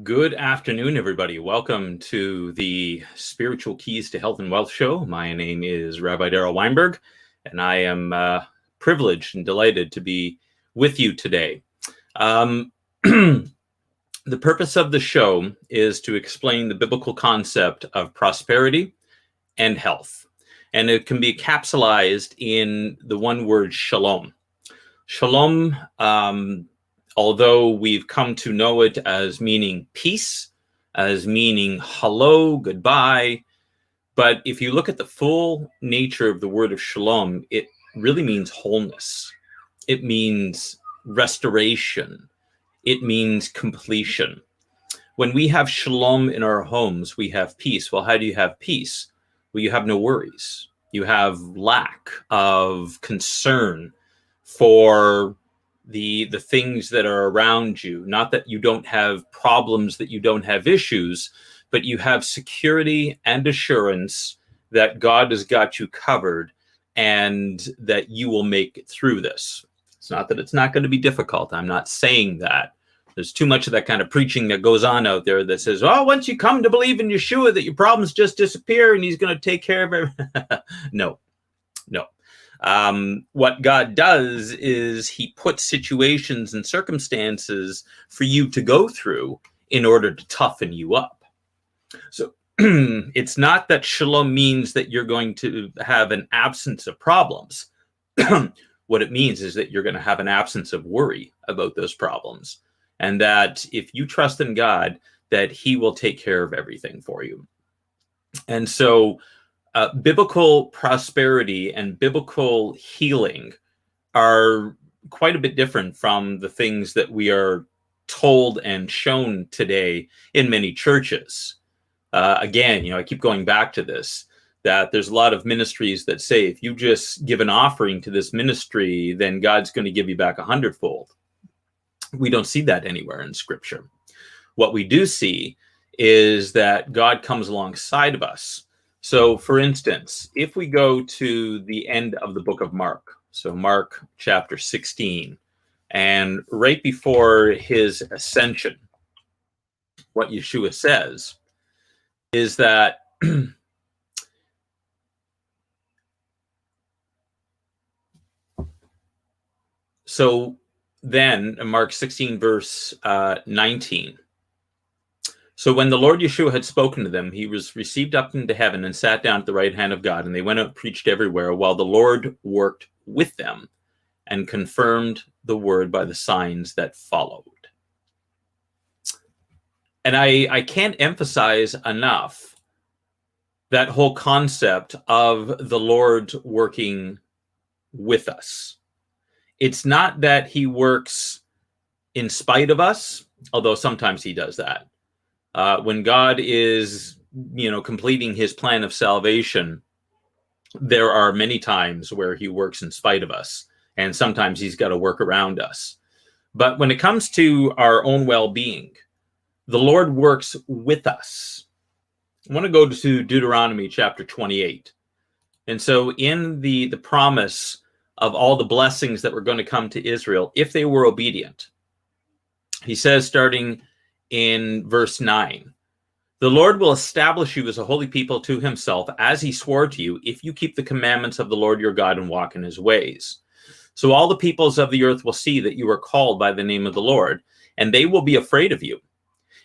Good afternoon, everybody. Welcome to the Spiritual Keys to Health and Wealth show. My name is Rabbi Darryl Weinberg, and I am privileged and delighted to be with you today. The purpose of the show is to explain the biblical concept of prosperity and health, and it can be capsulized in the one word shalom. Shalom, although we've come to know it as meaning peace, as meaning hello, goodbye, but if you look at the full nature of the word of shalom, it really means wholeness. It means restoration. It means completion. When we have shalom in our homes, we have peace. Well, how do you have peace? Well, you have no worries. You have lack of concern for the things that are around you. Not that you don't have problems, that you don't have issues, but you have security and assurance that God has got you covered and that you will make it through this. It's not that it's not going to be difficult. I'm not saying that. There's too much of that kind of preaching that goes on out there that says, oh, once you come to believe in Yeshua, that your problems just disappear and he's going to take care of everything. No. What God does is he puts situations and circumstances for you to go through in order to toughen you up. So it's not that shalom means that you're going to have an absence of problems. What it means is that you're going to have an absence of worry about those problems. And that if you trust in God, that he will take care of everything for you. And so biblical prosperity and biblical healing are quite a bit different from the things that we are told and shown today in many churches. Again, I keep going back to this, that there's a lot of ministries that say, if you just give an offering to this ministry, then God's going to give you back 100-fold. We don't see that anywhere in Scripture. What we do see is that God comes alongside of us. So, for instance, if we go to the end of the book of Mark, so Mark chapter 16, and right before his ascension, what Yeshua says is that so then, Mark 16, verse 19, so when the Lord Yeshua had spoken to them, he was received up into heaven and sat down at the right hand of God, and they went out and preached everywhere while the Lord worked with them and confirmed the word by the signs that followed. And I can't emphasize enough that whole concept of the Lord working with us. It's not that he works in spite of us, although sometimes he does that. When God is, completing his plan of salvation, there are many times where he works in spite of us, and sometimes he's got to work around us. But when it comes to our own well-being, the Lord works with us. I want to go to Deuteronomy chapter 28. And so in the promise of all the blessings that were going to come to Israel, if they were obedient, he says, starting in verse 9, the Lord will establish you as a holy people to himself, as he swore to you, if you keep the commandments of the Lord your God and walk in his ways. So all the peoples of the earth will see that you are called by the name of the Lord, and they will be afraid of you.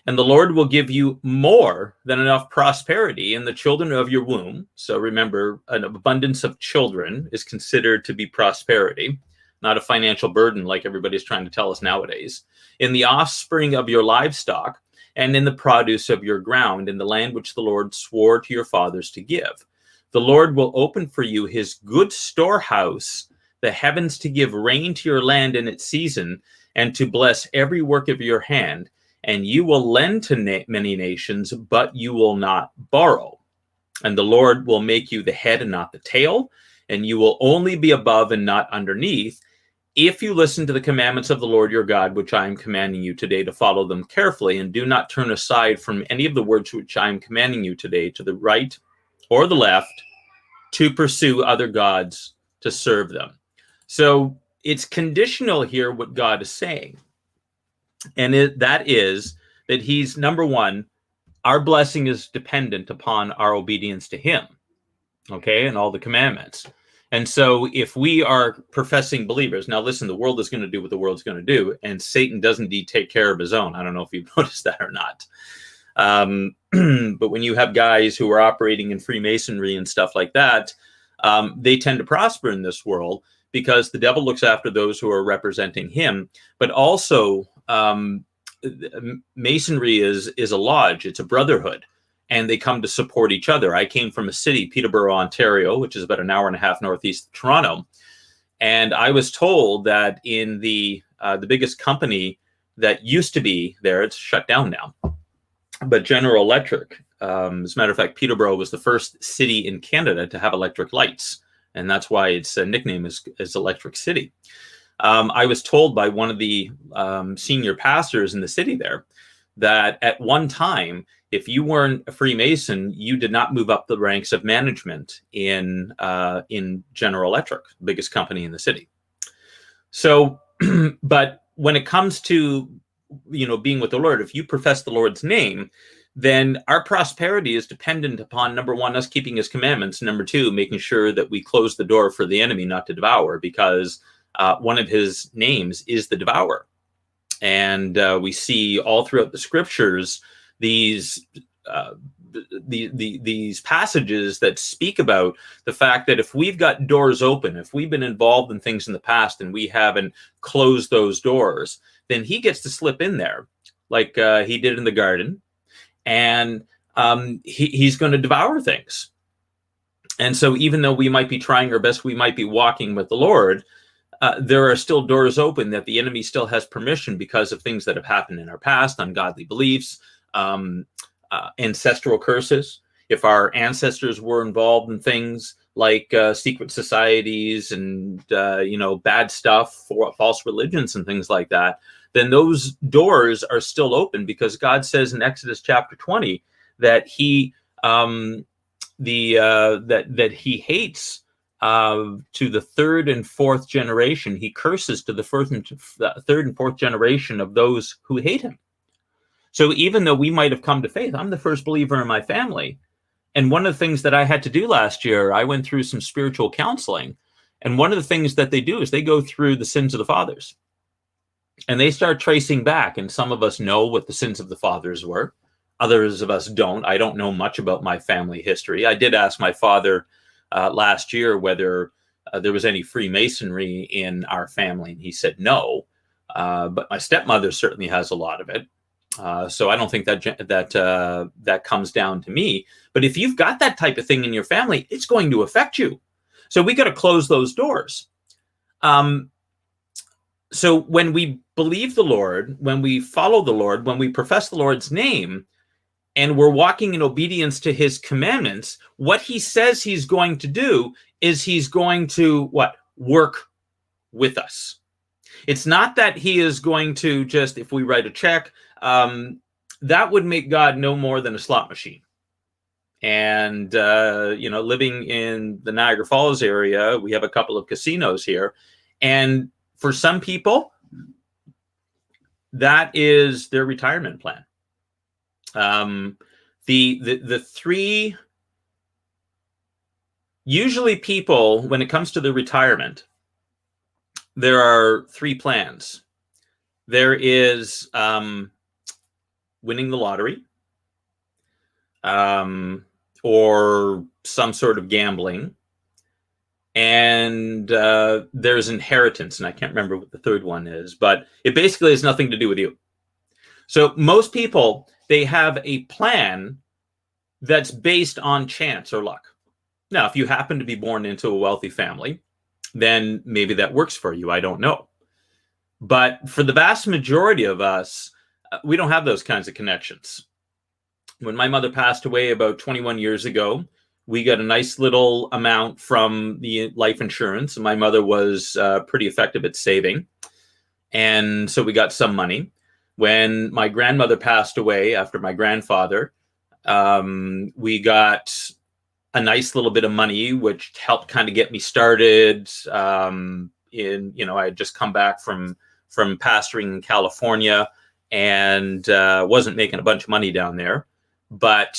And the Lord will give you more than enough prosperity in the children of your womb. So remember, an abundance of children is considered to be prosperity, not a financial burden like everybody's trying to tell us nowadays. In the offspring of your livestock, and in the produce of your ground, in the land which the Lord swore to your fathers to give. The Lord will open for you his good storehouse, the heavens, to give rain to your land in its season, and to bless every work of your hand. And you will lend to many nations, but you will not borrow. And the Lord will make you the head and not the tail, and you will only be above and not underneath, if you listen to the commandments of the Lord your God, which I am commanding you today, to follow them carefully, and do not turn aside from any of the words which I am commanding you today, to the right or the left, to pursue other gods, to serve them. So it's conditional here what God is saying. And that is that he's, number one, our blessing is dependent upon our obedience to him, okay, and all the commandments. And so if we are professing believers, now listen, the world is going to do what the world's going to do, and Satan does indeed take care of his own. I don't know if you've noticed that or not. But when you have guys who are operating in Freemasonry and stuff like that, they tend to prosper in this world because the devil looks after those who are representing him. But also, Masonry is a lodge, it's a brotherhood, and they come to support each other. I came from a city, Peterborough, Ontario, which is about an hour and a half northeast of Toronto, and I was told that in the biggest company that used to be there, it's shut down now, but General Electric, as a matter of fact, Peterborough was the first city in Canada to have electric lights, and that's why its nickname is Electric City. I was told by one of the senior pastors in the city there that at one time, if you weren't a Freemason, you did not move up the ranks of management in General Electric, the biggest company in the city. So, but when it comes to, being with the Lord, if you profess the Lord's name, then our prosperity is dependent upon, number one, us keeping his commandments. Number two, making sure that we close the door for the enemy not to devour, because one of his names is the devourer. And we see all throughout the scriptures these passages that speak about the fact that if we've got doors open, if we've been involved in things in the past and we haven't closed those doors, then he gets to slip in there like he did in the garden, and he's going to devour things. And so even though we might be trying our best, we might be walking with the Lord, there are still doors open that the enemy still has permission because of things that have happened in our past, ungodly beliefs, ancestral curses. If our ancestors were involved in things like secret societies and bad stuff, false religions and things like that, then those doors are still open, because God says in Exodus chapter 20 that he that he hates to the third and fourth generation. He curses to the third and fourth generation of those who hate him. So even though we might have come to faith, I'm the first believer in my family. And one of the things that I had to do last year, I went through some spiritual counseling. And one of the things that they do is they go through the sins of the fathers. And they start tracing back. And some of us know what the sins of the fathers were. Others of us don't. I don't know much about my family history. I did ask my father last year whether there was any Freemasonry in our family. And he said no. But my stepmother certainly has a lot of it. So I don't think that comes down to me. But if you've got that type of thing in your family, it's going to affect you. So we got to close those doors. So when we believe the Lord, when we follow the Lord, when we profess the Lord's name, and we're walking in obedience to his commandments, what he says he's going to do is he's going to work with us. It's not that he is going to just, if we write a check, that would make God no more than a slot machine. And, living in the Niagara Falls area, we have a couple of casinos here. And for some people, that is their retirement plan. The three, usually people, when it comes to the retirement, there are three plans. There is winning the lottery, or some sort of gambling, and there's inheritance, and I can't remember what the third one is, but it basically has nothing to do with you. So most people, they have a plan that's based on chance or luck. Now, if you happen to be born into a wealthy family, then maybe that works for you. I don't know. But for the vast majority of us, we don't have those kinds of connections. When my mother passed away about 21 years ago, we got a nice little amount from the life insurance. My mother was pretty effective at saving. And so we got some money. When my grandmother passed away after my grandfather, we got a nice little bit of money, which helped kind of get me started. I had just come back from pastoring in California, and wasn't making a bunch of money down there. But,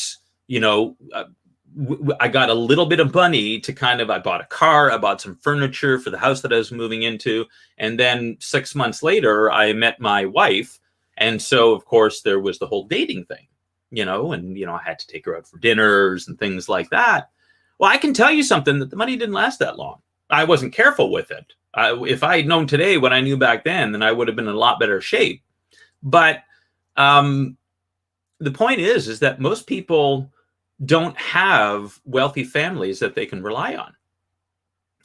I got a little bit of money to I bought a car, I bought some furniture for the house that I was moving into. And then 6 months later, I met my wife. And so, of course, there was the whole dating thing, I had to take her out for dinners and things like that. Well, I can tell you something, that the money didn't last that long. I wasn't careful with it. If I had known today what I knew back then I would have been in a lot better shape. But the point is that most people don't have wealthy families that they can rely on.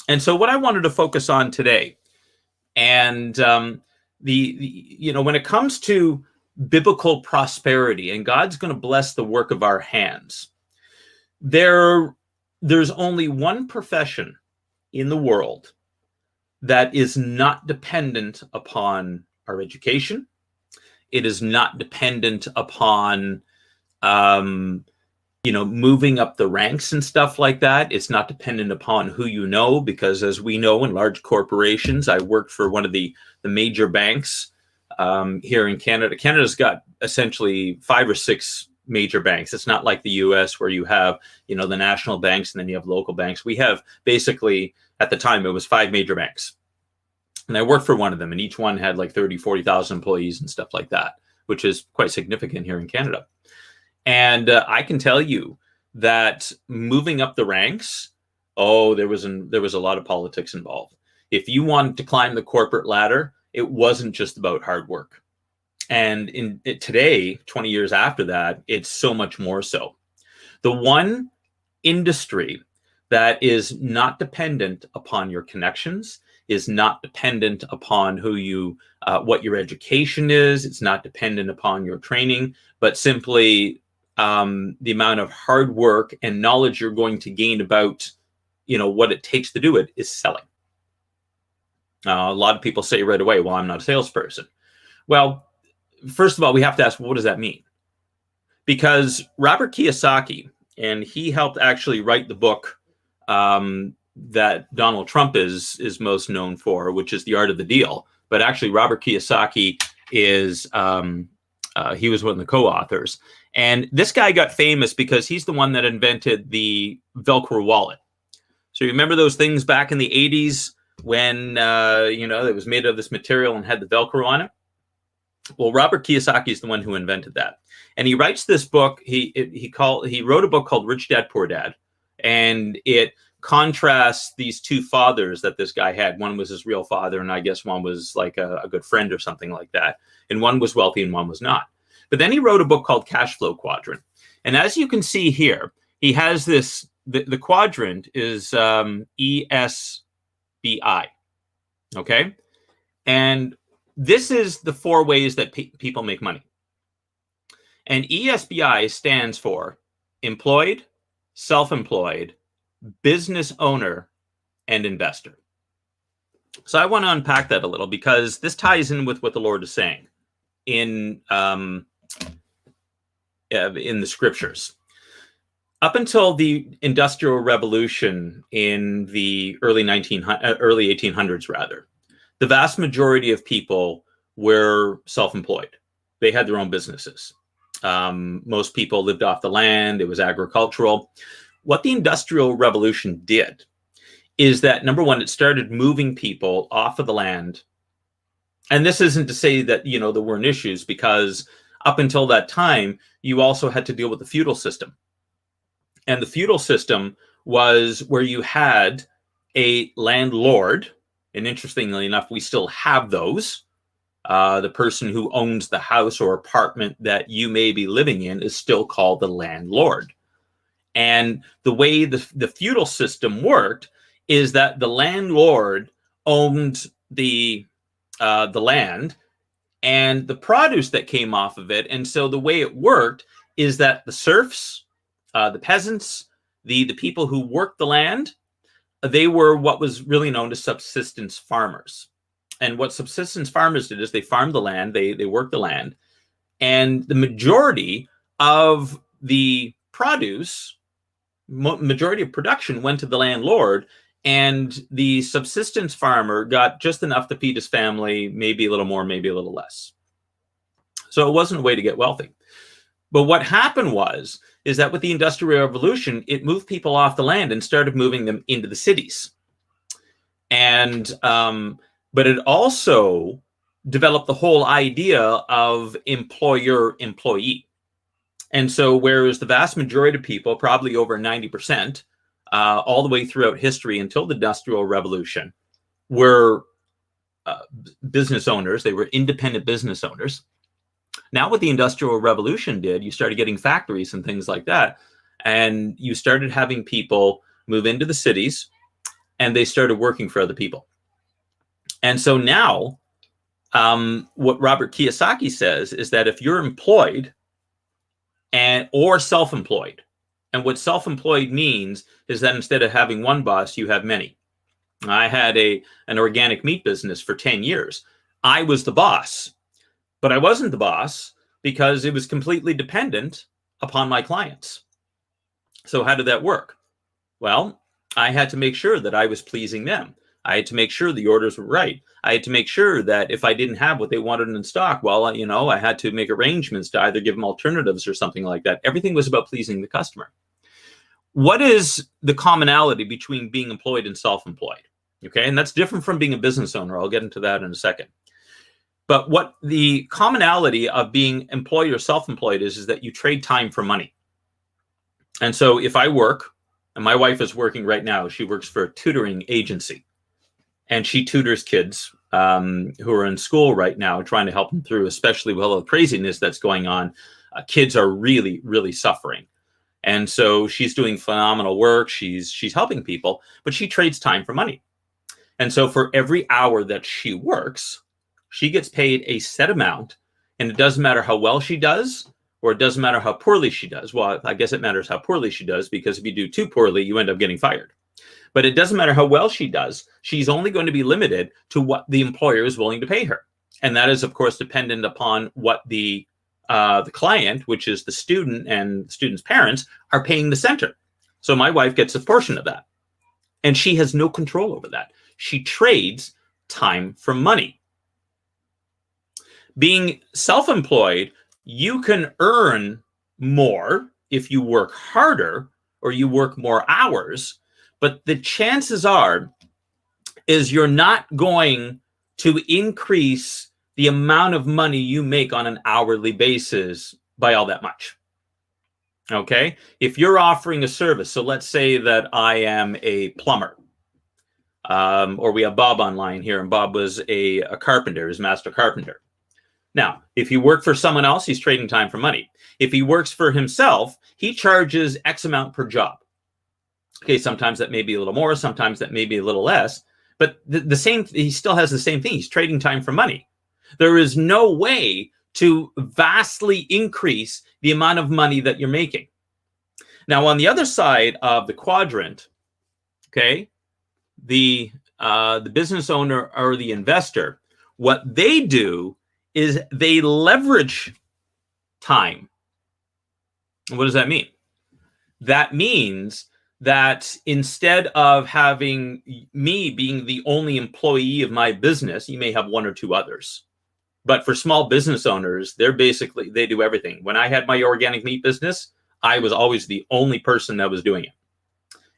And so what I wanted to focus on today, and when it comes to biblical prosperity and God's going to bless the work of our hands, there's only one profession in the world that is not dependent upon our education. It is not dependent upon, moving up the ranks and stuff like that. It's not dependent upon who you know, because as we know, in large corporations, I worked for one of the major banks here in Canada. Canada's got essentially 5 or 6 major banks. It's not like the US where you have, the national banks and then you have local banks. We have basically, at the time, it was 5 major banks. And I worked for one of them, and each one had like 30, 40,000 employees and stuff like that, which is quite significant here in Canada. And I can tell you that moving up the ranks, there was a lot of politics involved. If you wanted to climb the corporate ladder, it wasn't just about hard work. And today, 20 years after that, it's so much more so. The one industry that is not dependent upon your connections, is not dependent upon what your education is. It's not dependent upon your training, but simply the amount of hard work and knowledge you're going to gain about, what it takes to do it, is selling. A lot of people say right away, well, I'm not a salesperson. Well, first of all, we have to ask, what does that mean? Because Robert Kiyosaki, and he helped actually write the book that Donald Trump is most known for, which is The Art of the Deal. But actually, Robert Kiyosaki is he was one of the co-authors. And this guy got famous because he's the one that invented the Velcro wallet. So you remember those things back in the 80s when it was made of this material and had the Velcro on it? Well, Robert Kiyosaki is the one who invented that. And he writes this book. He wrote a book called Rich Dad, Poor Dad. And it contrasts these 2 fathers that this guy had. One was his real father, and I guess one was like a good friend or something like that. And one was wealthy and one was not. But then he wrote a book called Cash Flow Quadrant. And as you can see here, he has this, the quadrant is ESBI. Okay? And this is the 4 ways that people make money. And ESBI stands for employed, self-employed, business owner, and investor. So I want to unpack that a little, because this ties in with what the Lord is saying in the scriptures. Up until the Industrial Revolution in the early 1800s, rather, the vast majority of people were self-employed. They had their own businesses. Most people lived off the land. It was agricultural. What the Industrial Revolution did is that, number one, it started moving people off of the land. And this isn't to say that, there weren't issues, because up until that time, you also had to deal with the feudal system. And the feudal system was where you had a landlord. And interestingly enough, we still have those. The person who owns the house or apartment that you may be living in is still called the landlord. And the way the feudal system worked is that the landlord owned the land and the produce that came off of it. And so the way it worked is that the serfs, the peasants, the people who worked the land, they were what was really known as subsistence farmers. And what subsistence farmers did is they farmed the land, they worked the land, and the majority of the produce, majority of production went to the landlord, and the subsistence farmer got just enough to feed his family, maybe a little more, maybe a little less. So it wasn't a way to get wealthy. But what happened is that with the Industrial Revolution, it moved people off the land and started moving them into the cities. And but it also developed the whole idea of employer-employee. And so whereas the vast majority of people, probably over 90%, all the way throughout history until the Industrial Revolution, were business owners, they were independent business owners. Now what the Industrial Revolution did, you started getting factories and things like that, and you started having people move into the cities, and they started working for other people. And so now what Robert Kiyosaki says is that if you're employed or self-employed, and what self-employed means is that instead of having one boss, you have many. I had an organic meat business for 10 years. I was the boss, but I wasn't the boss because it was completely dependent upon my clients. So how did that work? Well, I had to make sure that I was pleasing them. I had to make sure the orders were right. I had to make sure that if I didn't have what they wanted in stock, well, I had to make arrangements to either give them alternatives or something like that. Everything was about pleasing the customer. What is the commonality between being employed and self-employed? Okay, and that's different from being a business owner. I'll get into that in a second. But what the commonality of being employed or self-employed is that you trade time for money. And so if I work, and my wife is working right now, she works for a tutoring agency, and she tutors kids who are in school right now, trying to help them through, especially with all the craziness that's going on. Kids are really, really suffering. And so she's doing phenomenal work. She's helping people, but she trades time for money. And so for every hour that she works, she gets paid a set amount, and it doesn't matter how well she does, or it doesn't matter how poorly she does. Well, I guess it matters how poorly she does, because if you do too poorly, you end up getting fired. But it doesn't matter how well she does. She's only going to be limited to what the employer is willing to pay her. And that is, of course, dependent upon what the client, which is the student and the student's parents, are paying the center. So my wife gets a portion of that. And she has no control over that. She trades time for money. Being self-employed, you can earn more if you work harder or you work more hours, but the chances is you're not going to increase the amount of money you make on an hourly basis by all that much. Okay? If you're offering a service, so let's say that I am a plumber, or we have Bob online here, and Bob was a carpenter, his master carpenter. Now, if he worked for someone else, he's trading time for money. If he works for himself, he charges X amount per job. Okay, sometimes that may be a little more, sometimes that may be a little less, but the same, he still has the same thing. He's trading time for money. There is no way to vastly increase the amount of money that you're making. Now, on the other side of the quadrant, okay, the business owner or the investor, what they do is they leverage time. What does that mean? That means that instead of having me being the only employee of my business, you may have one or two others. But for small business owners, they do everything. When I had my organic meat business, I was always the only person that was doing it.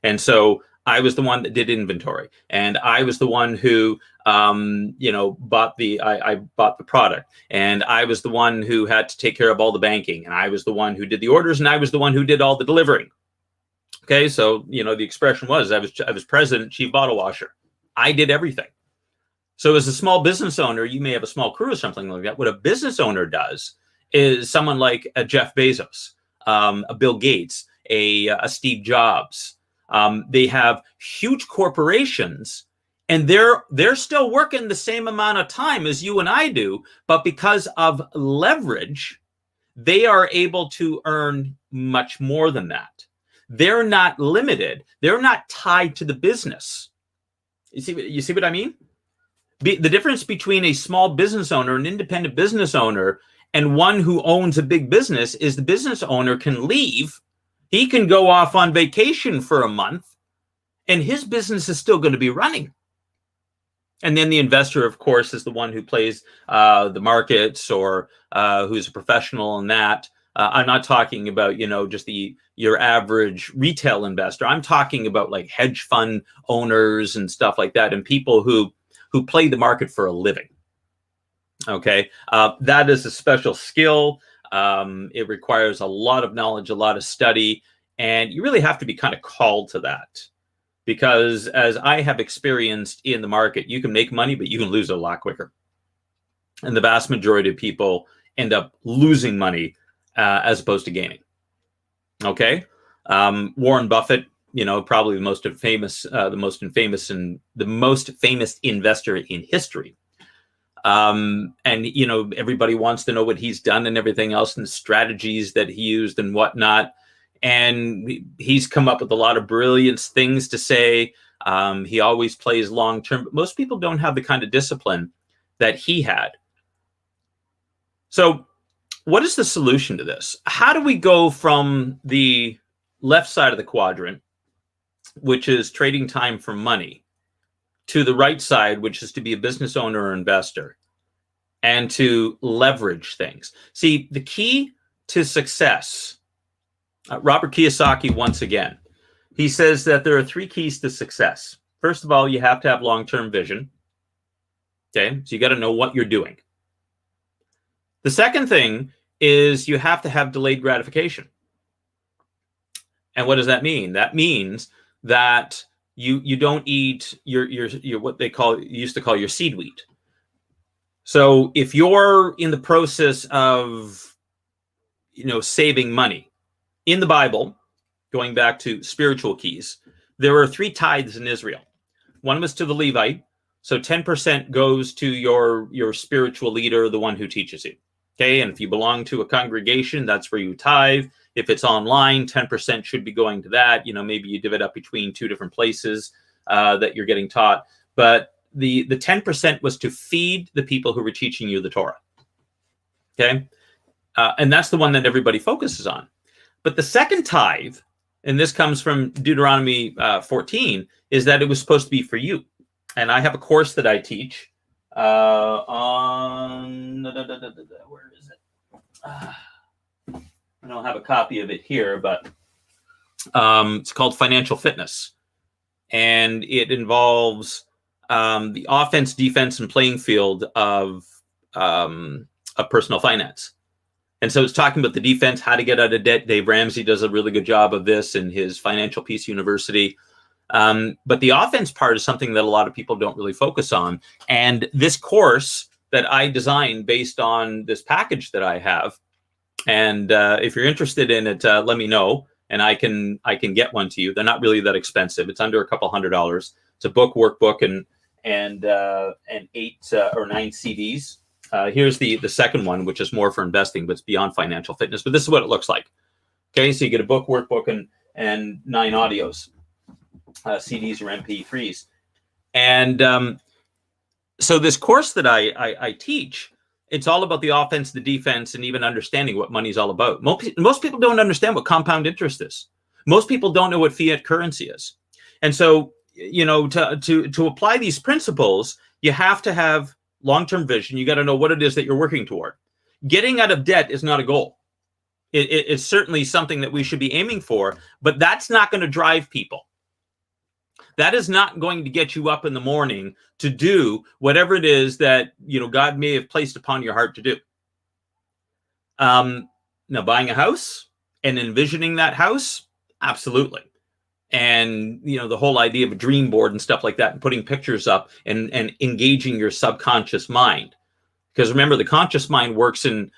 And so I was the one that did inventory, and I was the one who, bought the product, and I was the one who had to take care of all the banking, and I was the one who did the orders, and I was the one who did all the delivering. Okay, so the expression was I was president, chief bottle washer. I did everything. So as a small business owner, you may have a small crew or something like that. What a business owner does is someone like a Jeff Bezos, a Bill Gates, a Steve Jobs. They have huge corporations, and they're still working the same amount of time as you and I do, but because of leverage, they are able to earn much more than that. They're not limited. They're not tied to the business. You see what I mean? The difference between a small business owner, an independent business owner, and one who owns a big business is the business owner can leave. He can go off on vacation for a month, and his business is still going to be running. And then the investor, of course, is the one who plays the markets, or who's a professional in that. I'm not talking about, just your average retail investor. I'm talking about like hedge fund owners and stuff like that, and people who play the market for a living. Okay, that is a special skill. It requires a lot of knowledge, a lot of study, and you really have to be kind of called to that. Because as I have experienced in the market, you can make money, but you can lose it a lot quicker. And the vast majority of people end up losing money as opposed to gaining. Okay, Warren Buffett, probably the most famous investor in history. And everybody wants to know what he's done and everything else, and the strategies that he used and whatnot. And he's come up with a lot of brilliant things to say. He always plays long term, but most people don't have the kind of discipline that he had. So what is the solution to this? How do we go from the left side of the quadrant, which is trading time for money, to the right side, which is to be a business owner or investor, and to leverage things? See, the key to success, Robert Kiyosaki, once again, he says that there are 3 keys to success. First of all, you have to have long-term vision. Okay, so you got to know what you're doing. The second thing is you have to have delayed gratification. And what does that mean? That means that you don't eat your what they used to call your seed wheat. So if you're in the process of saving money, in the Bible, going back to spiritual keys, there are 3 tithes in Israel. One was to the Levite, so 10% goes to your spiritual leader, the one who teaches you. Okay, and if you belong to a congregation, that's where you tithe. If it's online, 10% should be going to that. Maybe you divvy it up between 2 different places that you're getting taught. But the 10% was to feed the people who were teaching you the Torah. Okay, and that's the one that everybody focuses on. But the second tithe, and this comes from Deuteronomy 14, is that it was supposed to be for you. And I have a course that I teach on, where is it? I don't have a copy of it here, but it's called Financial Fitness. And it involves the offense, defense, and playing field of personal finance. And so it's talking about the defense, how to get out of debt. Dave Ramsey does a really good job of this in his Financial Peace University. But the offense part is something that a lot of people don't really focus on. And this course that I designed based on this package that I have, and if you're interested in it, let me know, and I can get one to you. They're not really that expensive. It's under a couple $100. It's a book, workbook, and 8 or 9 CDs. Here's the second one, which is more for investing, but it's beyond financial fitness. But this is what it looks like. Okay, so you get a book, workbook, and 9 audios, CDs or MP3s. And so this course that I teach, it's all about the offense, the defense, and even understanding what money is all about. Most people don't understand what compound interest is. Most people don't know what fiat currency is. And so, to apply these principles, you have to have long-term vision. You got to know what it is that you're working toward. Getting out of debt is not a goal. It's certainly something that we should be aiming for, but that's not going to drive people. That is not going to get you up in the morning to do whatever it is that God may have placed upon your heart to do. Now, buying a house and envisioning that house, absolutely. And the whole idea of a dream board and stuff like that, and putting pictures up and engaging your subconscious mind, because remember, the conscious mind works in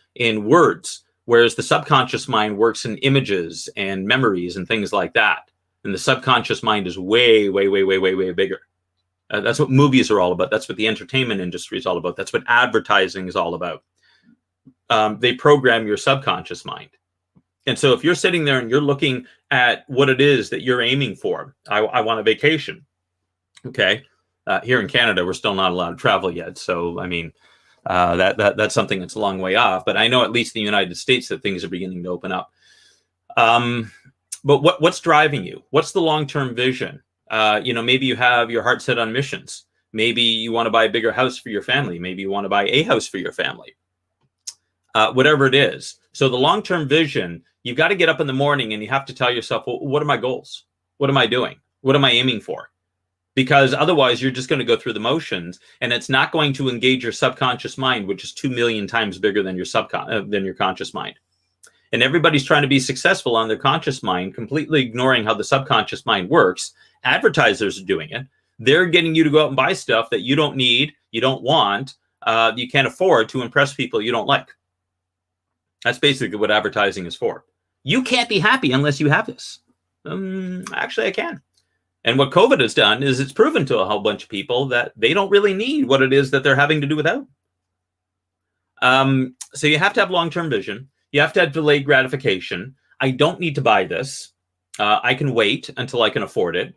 words, whereas the subconscious mind works in images and memories and things like that. And the subconscious mind is way, way, way, way, way, way bigger. That's what movies are all about. That's what the entertainment industry is all about. That's what advertising is all about. They program your subconscious mind. And so if you're sitting there and you're looking at what it is that you're aiming for, I want a vacation. Okay. Here in Canada, we're still not allowed to travel yet. So, I mean, that's something that's a long way off. But I know at least in the United States that things are beginning to open up. But what's driving you? What's the long-term vision? Maybe you have your heart set on missions. Maybe you want to buy a bigger house for your family. Maybe you want to buy a house for your family. Whatever it is. So the long-term vision, you've got to get up in the morning and you have to tell yourself, well, what are my goals? What am I doing? What am I aiming for? Because otherwise you're just going to go through the motions, and it's not going to engage your subconscious mind, which is 2 million times bigger than your conscious mind. And everybody's trying to be successful on their conscious mind, completely ignoring how the subconscious mind works. Advertisers are doing it. They're getting you to go out and buy stuff that you don't need, you don't want, you can't afford to impress people you don't like. That's basically what advertising is for. You can't be happy unless you have this. Actually, I can. And what COVID has done is it's proven to a whole bunch of people that they don't really need what it is that they're having to do without. So you have to have long-term vision. You have to have delayed gratification. I don't need to buy this. I can wait until I can afford it.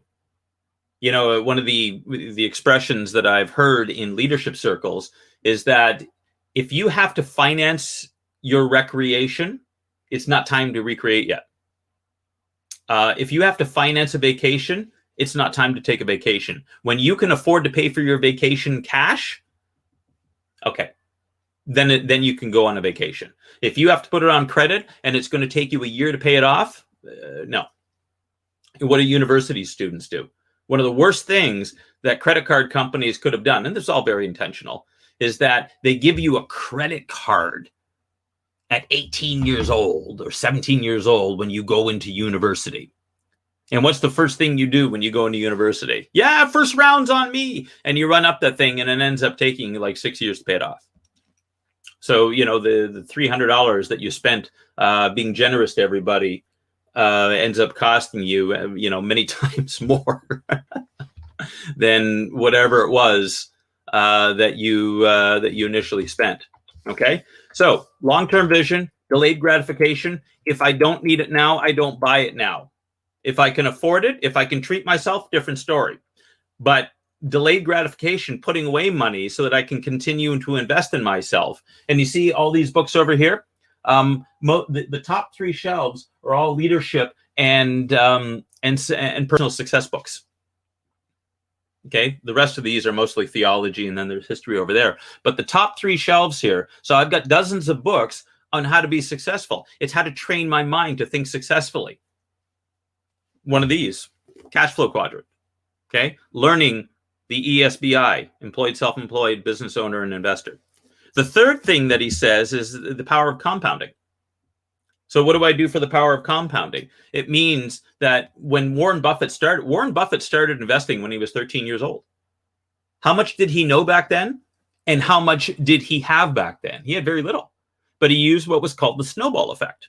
You know, one of the expressions that I've heard in leadership circles is that if you have to finance your recreation, it's not time to recreate yet. If you have to finance a vacation, it's not time to take a vacation. When you can afford to pay for your vacation cash, okay, then you can go on a vacation. If you have to put it on credit and it's going to take you a year to pay it off, no. What do university students do? One of the worst things that credit card companies could have done, and this is all very intentional, is that they give you a credit card at 18 years old or 17 years old when you go into university. And what's the first thing you do when you go into university? Yeah, first round's on me. And you run up that thing and it ends up taking like 6 years to pay it off. So, you know, the $300 that you spent being generous to everybody ends up costing you, you know, many times more than whatever it was that you initially spent. Okay, so long-term vision, delayed gratification. If I don't need it now, I don't buy it now. If I can afford it, if I can treat myself, different story. But delayed gratification, putting away money so that I can continue to invest in myself. And you see all these books over here. The top 3 shelves are all leadership and personal success books. Okay, the rest of these are mostly theology, and then there's history over there. But the top 3 shelves here, so I've got dozens of books on how to be successful. It's how to train my mind to think successfully. One of these, cash flow quadrant. Okay, learning the ESBI, employed, self-employed, business owner, and investor. The third thing that he says is the power of compounding. So what do I do for the power of compounding? It means that when Warren Buffett started investing when he was 13 years old. How much did he know back then? And how much did he have back then? He had very little, but he used what was called the snowball effect.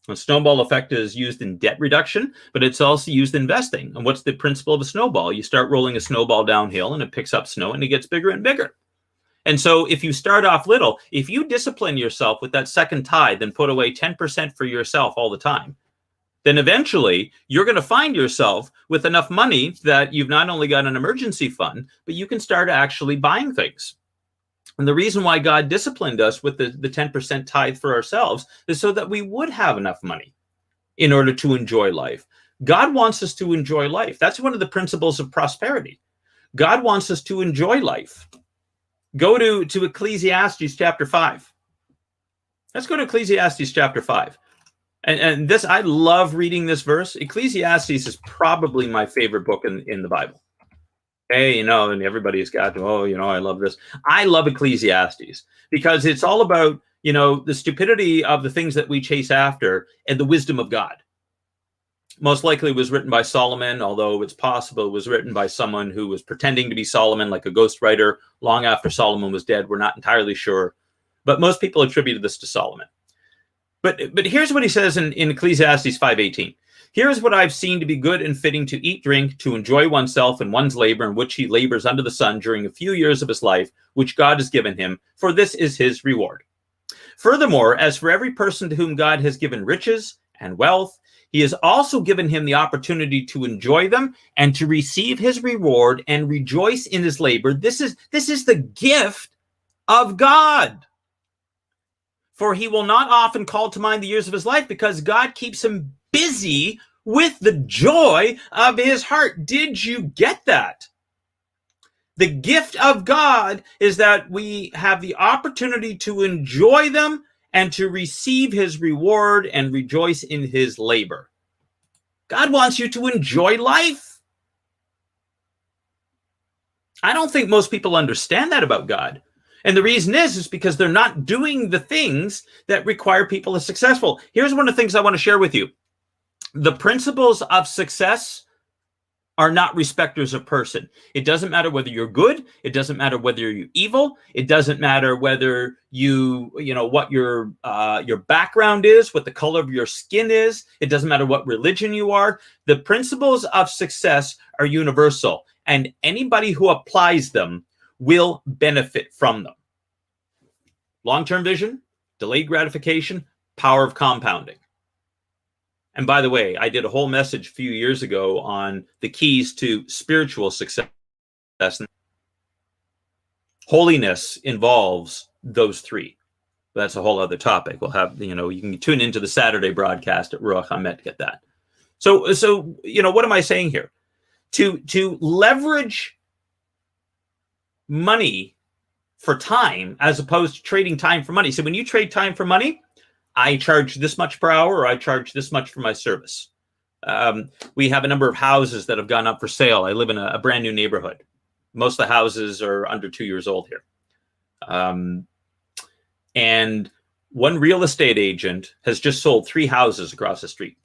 The snowball effect is used in debt reduction, but it's also used in investing. And what's the principle of a snowball? You start rolling a snowball downhill and it picks up snow and it gets bigger and bigger. And so if you start off little, if you discipline yourself with that second tithe and put away 10% for yourself all the time, then eventually you're going to find yourself with enough money that you've not only got an emergency fund, but you can start actually buying things. And the reason why God disciplined us with the 10% tithe for ourselves is so that we would have enough money in order to enjoy life. God wants us to enjoy life. That's one of the principles of prosperity. God wants us to enjoy life. Go to Ecclesiastes chapter 5. Let's go to Ecclesiastes chapter 5. And this, I love reading this verse. Ecclesiastes is probably my favorite book in the Bible. Hey, you know, and everybody's got, oh, you know, I love this. I love Ecclesiastes because it's all about, you know, the stupidity of the things that we chase after and the wisdom of God. Most likely it was written by Solomon, although it's possible it was written by someone who was pretending to be Solomon, like a ghostwriter, long after Solomon was dead. We're not entirely sure. But most people attributed this to Solomon. But here's what he says in Ecclesiastes 5:18. Here's what I've seen to be good and fitting to eat, drink, to enjoy oneself and one's labor in which he labors under the sun during a few years of his life, which God has given him, for this is his reward. Furthermore, as for every person to whom God has given riches and wealth, he has also given him the opportunity to enjoy them and to receive his reward and rejoice in his labor. This is the gift of God. For he will not often call to mind the years of his life because God keeps him busy with the joy of his heart. Did you get that? The gift of God is that we have the opportunity to enjoy them and to receive his reward and rejoice in his labor. God wants you to enjoy life. I don't think most people understand that about God. And the reason is because they're not doing the things that require people to be successful. Here's one of the things I want to share with you. The principles of success are not respecters of person. It doesn't matter whether you're good. It doesn't matter whether you're evil. It doesn't matter whether what your background is, what the color of your skin is. It doesn't matter what religion you are. The principles of success are universal, and anybody who applies them will benefit from them. Long-term vision, delayed gratification, power of compounding. And by the way, I did a whole message a few years ago on the keys to spiritual success. Holiness involves those three. That's a whole other topic. We'll have, you can tune into the Saturday broadcast at Ruach Hamet to get that. So, what am I saying here? To leverage money for time as opposed to trading time for money. So when you trade time for money, I charge this much per hour, or I charge this much for my service. We have a number of houses that have gone up for sale. I live in a brand new neighborhood. Most of the houses are under 2 years old here. And one real estate agent has just sold 3 houses across the street.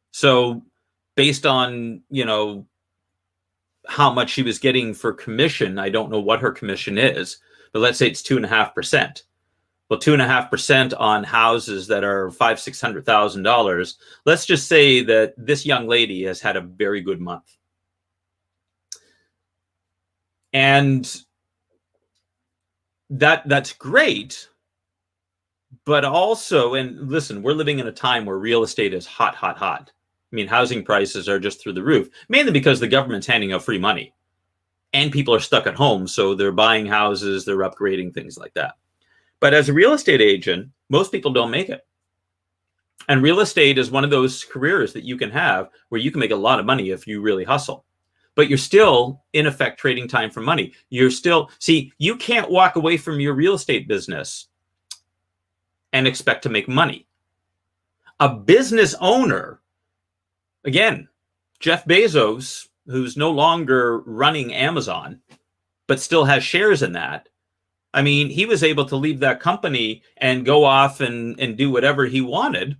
So based on, how much she was getting for commission, I don't know what her commission is, but let's say it's 2.5%. Well, 2.5% on houses that are $500,000-$600,000. Let's just say that this young lady has had a very good month. And that's great. But also, and listen, we're living in a time where real estate is hot, hot, hot. I mean, housing prices are just through the roof, mainly because the government's handing out free money and people are stuck at home. So they're buying houses, they're upgrading, things like that. But as a real estate agent, most people don't make it. And real estate is one of those careers that you can have where you can make a lot of money if you really hustle. But you're still, in effect, trading time for money. You can't walk away from your real estate business and expect to make money. A business owner, again, Jeff Bezos, who's no longer running Amazon, but still has shares in that. I mean, he was able to leave that company and go off and do whatever he wanted.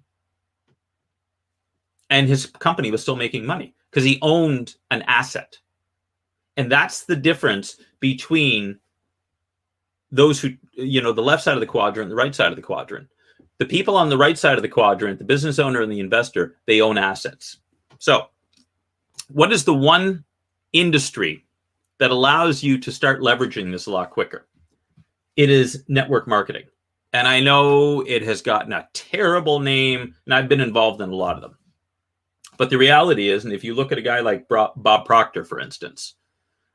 And his company was still making money because he owned an asset. And that's the difference between those who, the left side of the quadrant, the right side of the quadrant. The people on the right side of the quadrant, the business owner and the investor, they own assets. So what is the one industry that allows you to start leveraging this a lot quicker? It is network marketing. And I know it has gotten a terrible name, and I've been involved in a lot of them. But the reality is, and if you look at a guy like Bob Proctor, for instance,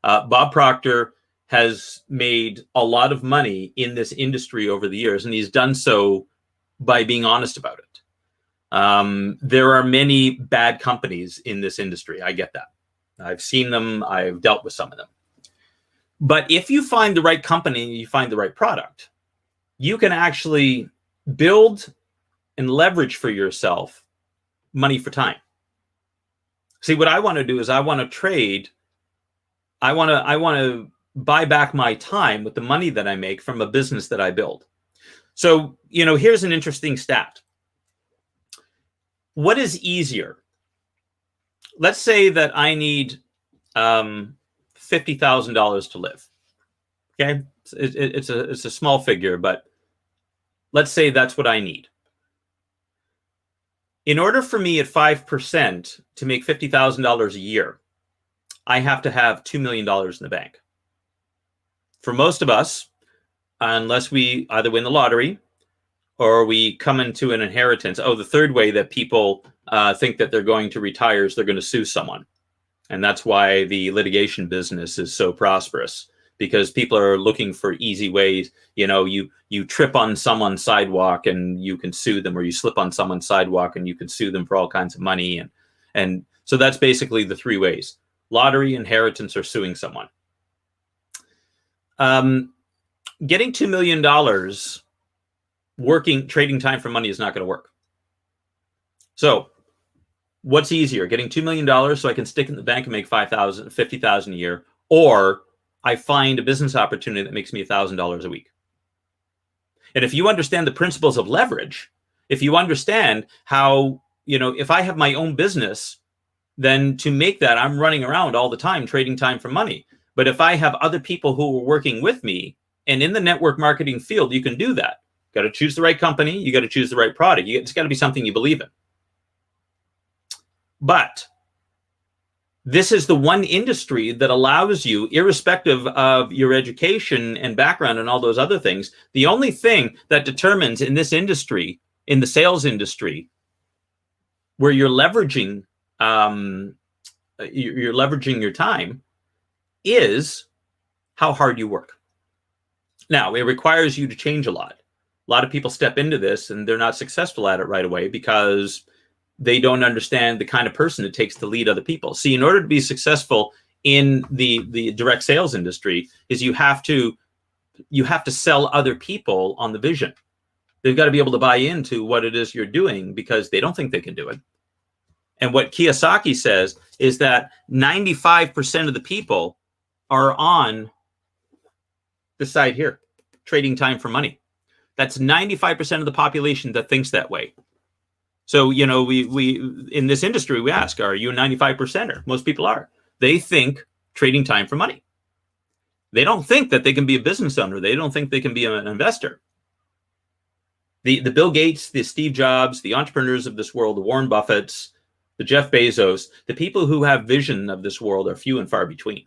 Bob Proctor has made a lot of money in this industry over the years, and he's done so by being honest about it. There are many bad companies in this industry. I get that. I've seen them. I've dealt with some of them. But if you find the right company, you find the right product, you can actually build and leverage for yourself money for time. See, what I want to do is I want to trade. I want to buy back my time with the money that I make from a business that I build. So, here's an interesting stat. What is easier? Let's say that I need $50,000 to live. Okay, it's a small figure, but let's say that's what I need. In order for me at 5% to make $50,000 a year, I have to have $2 million in the bank. For most of us, unless we either win the lottery or we come into an inheritance. Oh, the third way that people think that they're going to retire is they're going to sue someone. And that's why the litigation business is so prosperous, because people are looking for easy ways. You trip on someone's sidewalk and you can sue them, or you slip on someone's sidewalk and you can sue them for all kinds of money. And so that's basically the 3 ways: lottery, inheritance, or suing someone. Getting $2 million trading time for money is not going to work. So what's easier, getting $2 million so I can stick it in the bank and make $5,000, $50,000 a year, or I find a business opportunity that makes me $1,000 a week? And if you understand the principles of leverage, if you understand how, if I have my own business, then to make that, I'm running around all the time trading time for money. But if I have other people who are working with me, and in the network marketing field, you can do that. Got to choose the right company. You got to choose the right product. It's got to be something you believe in. But this is the one industry that allows you, irrespective of your education and background and all those other things, the only thing that determines in this industry, in the sales industry, where you're leveraging your time, is how hard you work. Now, it requires you to change a lot. A lot of people step into this and they're not successful at it right away because they don't understand the kind of person it takes to lead other people. See, in order to be successful in the direct sales industry, is you have to sell other people on the vision. They've got to be able to buy into what it is you're doing because they don't think they can do it. And what Kiyosaki says is that 95% of the people are on the side here, trading time for money. That's 95% of the population that thinks that way. So, we in this industry, we ask, are you a 95%er? Most people are. They think trading time for money. They don't think that they can be a business owner. They don't think they can be an investor. The Bill Gates, the Steve Jobs, the entrepreneurs of this world, the Warren Buffetts, the Jeff Bezos, the people who have vision of this world are few and far between.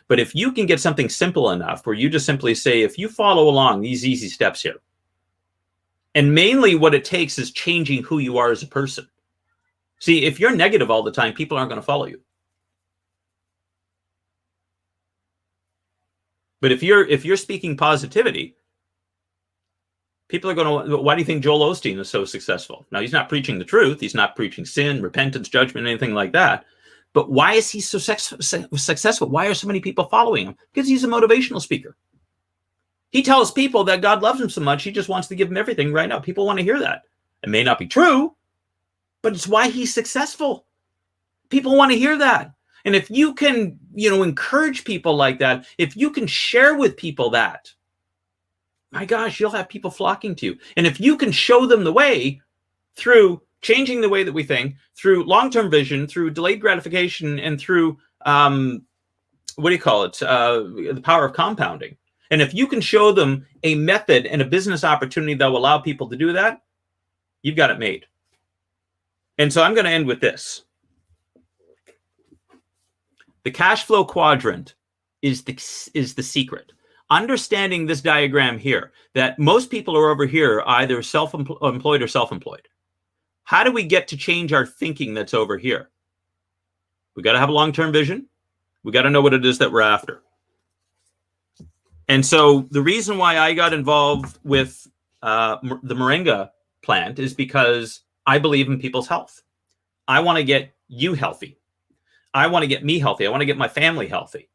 But if you can get something simple enough where you just simply say, if you follow along these easy steps here, and mainly what it takes is changing who you are as a person. See, if you're negative all the time, people aren't going to follow you. But if you're speaking positivity, people are going to, why do you think Joel Osteen is so successful? Now, he's not preaching the truth. He's not preaching sin, repentance, judgment, anything like that. But why is he so successful? Why are so many people following him? Because he's a motivational speaker. He tells people that God loves them so much, he just wants to give them everything right now. People want to hear that. It may not be true, but it's why he's successful. People want to hear that. And if you can, encourage people like that, if you can share with people that, my gosh, you'll have people flocking to you. And if you can show them the way through changing the way that we think, through long-term vision, through delayed gratification, and through, the power of compounding. And if you can show them a method and a business opportunity that will allow people to do that, you've got it made. And so I'm going to end with this. The cash flow quadrant is the secret. Understanding this diagram here, that most people are over here either self-employed or self-employed. How do we get to change our thinking that's over here? We got to have a long-term vision. We got to know what it is that we're after. And so the reason why I got involved with the moringa plant is because I believe in people's health. I want to get you healthy. I want to get me healthy. I want to get my family healthy.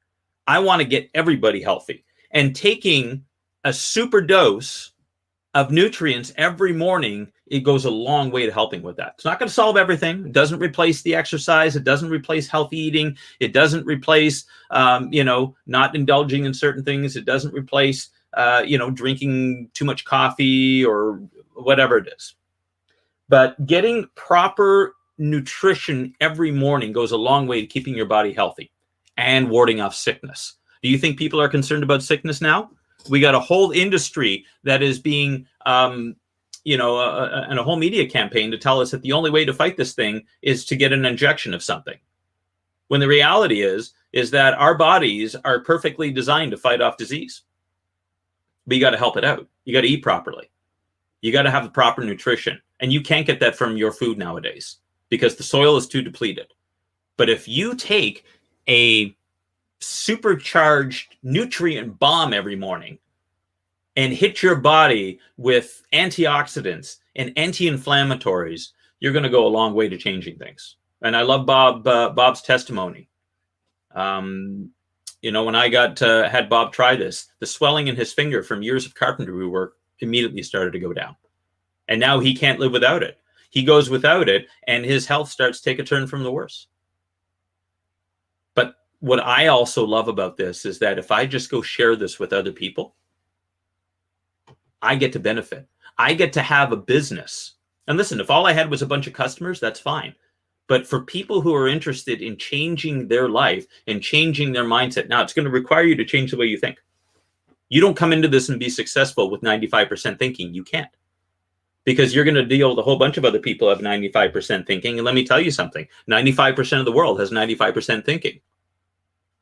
I want to get everybody healthy. And taking a super dose of nutrients every morning, it goes a long way to helping with that. It's not going to solve everything. It doesn't replace the exercise. It doesn't replace healthy eating. It doesn't replace, not indulging in certain things. It doesn't replace, drinking too much coffee or whatever it is. But getting proper nutrition every morning goes a long way to keeping your body healthy and warding off sickness. Do you think people are concerned about sickness now? We got a whole industry that is being, and a whole media campaign to tell us that the only way to fight this thing is to get an injection of something. When the reality is that our bodies are perfectly designed to fight off disease. But you got to help it out. You got to eat properly. You got to have the proper nutrition. And you can't get that from your food nowadays because the soil is too depleted. But if you take a supercharged nutrient bomb every morning and hit your body with antioxidants and anti-inflammatories, you're going to go a long way to changing things. And I love Bob's testimony. When I had Bob try this, the swelling in his finger from years of carpentry work immediately started to go down. And now he can't live without it. He goes without it, and his health starts to take a turn from the worse. But what I also love about this is that if I just go share this with other people, I get to benefit. I get to have a business. And listen, if all I had was a bunch of customers, that's fine. But for people who are interested in changing their life and changing their mindset, now it's going to require you to change the way you think. You don't come into this and be successful with 95% thinking. You can't. Because you're going to deal with a whole bunch of other people who have 95% thinking. And let me tell you something, 95% of the world has 95% thinking.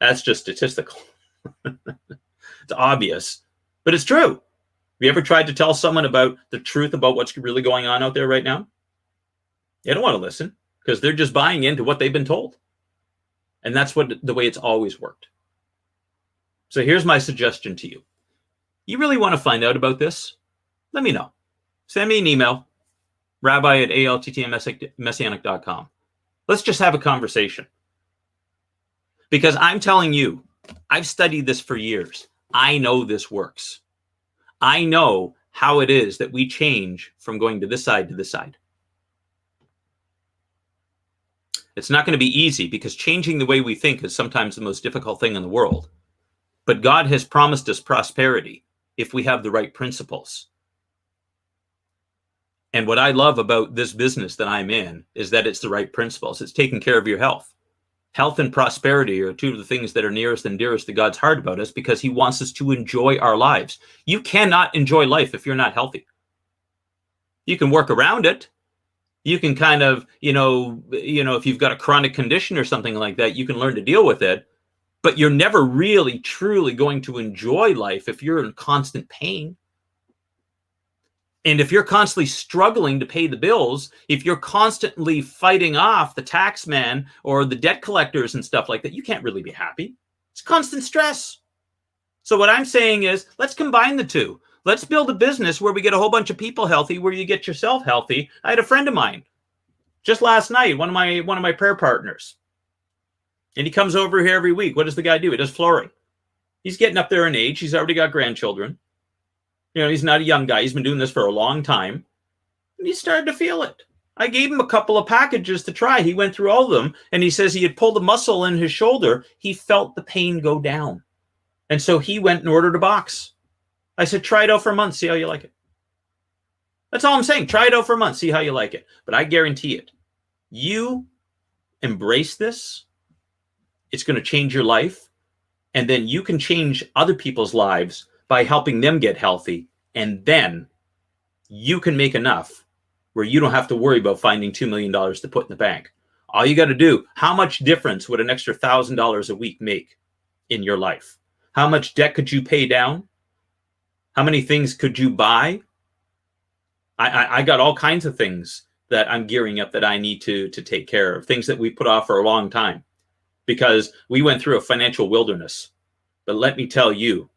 That's just statistical. It's obvious, but it's true. Have you ever tried to tell someone about the truth about what's really going on out there right now? They don't want to listen because they're just buying into what they've been told. And that's the way it's always worked. So here's my suggestion to you. You really want to find out about this? Let me know. Send me an email, rabbi@alttmessianic.com. Let's just have a conversation. Because I'm telling you, I've studied this for years. I know this works. I know how it is that we change from going to this side to this side. It's not going to be easy because changing the way we think is sometimes the most difficult thing in the world. But God has promised us prosperity if we have the right principles. And what I love about this business that I'm in is that it's the right principles. It's taking care of your health. Health and prosperity are two of the things that are nearest and dearest to God's heart about us because he wants us to enjoy our lives. You cannot enjoy life if you're not healthy. You can work around it. You can kind of, if you've got a chronic condition or something like that, you can learn to deal with it. But you're never really, truly going to enjoy life if you're in constant pain. And if you're constantly struggling to pay the bills, if you're constantly fighting off the tax man or the debt collectors and stuff like that, you can't really be happy. It's constant stress. So what I'm saying is, let's combine the two. Let's build a business where we get a whole bunch of people healthy, where you get yourself healthy. I had a friend of mine just last night, one of my prayer partners. And he comes over here every week. What does the guy do? He does flooring. He's getting up there in age. He's already got grandchildren. He's not a young guy. He's been doing this for a long time. And he started to feel it. I gave him a couple of packages to try. He went through all of them. And he says he had pulled a muscle in his shoulder. He felt the pain go down. And so he went and ordered a box. I said, try it out for a month. See how you like it. That's all I'm saying. Try it out for a month. See how you like it. But I guarantee it. You embrace this. It's going to change your life. And then you can change other people's lives by helping them get healthy. And then you can make enough where you don't have to worry about finding $2 million to put in the bank. All you got to do, how much difference would an extra $1,000 a week make in your life? How much debt could you pay down? How many things could you buy? I got all kinds of things that I'm gearing up that I need to take care of, things that we put off for a long time because we went through a financial wilderness. But let me tell you,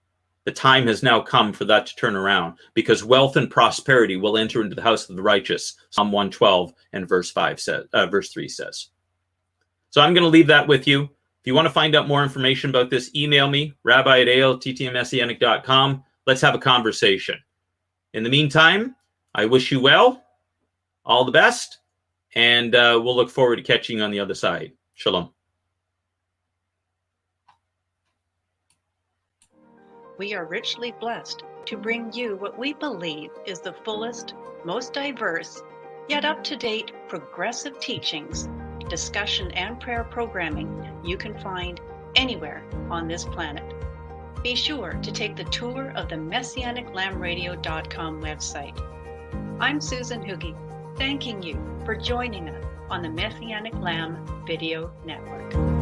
the time has now come for that to turn around because wealth and prosperity will enter into the house of the righteous. Psalm 112 and verse 3 says. So I'm going to leave that with you. If you want to find out more information about this, email me, rabbi@alttmessianic.com. Let's have a conversation. In the meantime, I wish you well, all the best, and we'll look forward to catching you on the other side. Shalom. We are richly blessed to bring you what we believe is the fullest, most diverse, yet up-to-date progressive teachings, discussion, and prayer programming you can find anywhere on this planet. Be sure to take the tour of the MessianicLambRadio.com website. I'm Susan Hoogie, thanking you for joining us on the Messianic Lamb Video Network.